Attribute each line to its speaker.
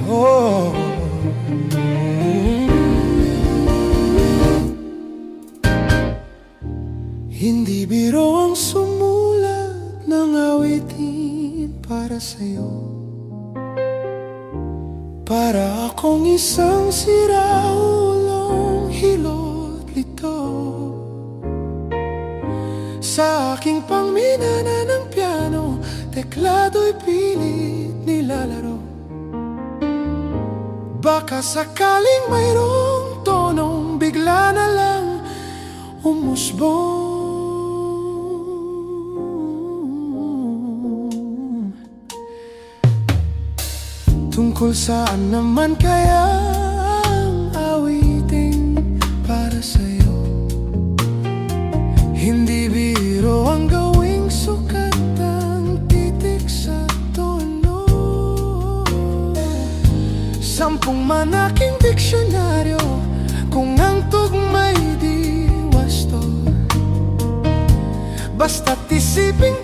Speaker 1: Oh. Hindi biro ang sumulat ng awitin para sa'yo. Para akong isang siraulong hilot lito. Sa aking pangminana ng piano, teklado'y pilit nilalaro. Baka sakaling mayroong tonong bigla na lang umusbong. Tungkol saan naman kaya ang awiting para sa'yo? Hindi biro ang gawing sukat ang titik sa tono. 10 manaking diksyonaryo kung ang tugma'y di wasto. Basta't isiping